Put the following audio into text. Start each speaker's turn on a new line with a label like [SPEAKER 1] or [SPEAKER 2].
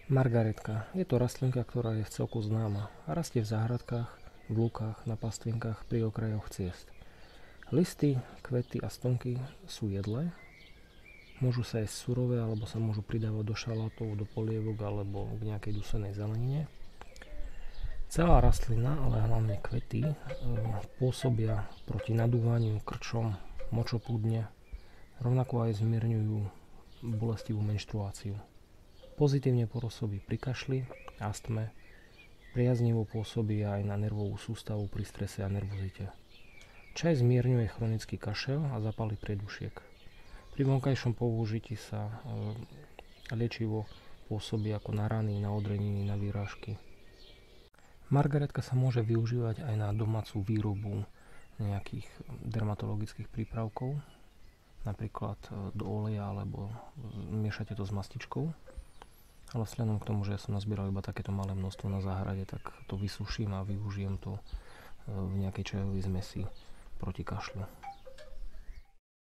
[SPEAKER 1] Margaretka. Je to rastlinka, ktorá je vcelku známa a rastie v záhradkách, v lúkach, na pastvinkách pri okrajoch ciest. Listy, kvety a stonky sú jedlé. Môžu sa jesť surové alebo sa môžu pridávať do šalátov, do polievok alebo k nejakej dusenej zelenine. Celá rastlina, ale hlavne kvety, pôsobia proti nadúvaniu, krčom, močopúdne, rovnako aj zmierňujú bolestivú menštruáciu. Pozitívne pôsobí pri kašli, astme, priaznivo pôsobí aj na nervovú sústavu pri strese a nervozite. Čaj zmierňuje chronický kašel a zápaly priedušiek. Pri vonkajšom použití sa liečivo pôsobí ako na rany, na odreniny, na výrážky. Margaretka sa môže využívať aj na domácu výrobu nejakých dermatologických prípravkov, napríklad do oleja alebo miešate to s mastičkou. Ale vzhľadom k tomu, že ja som nazbieral iba takéto malé množstvo na záhrade, tak to vysuším a využijem to v nejakej čajovej zmesi proti kašľu.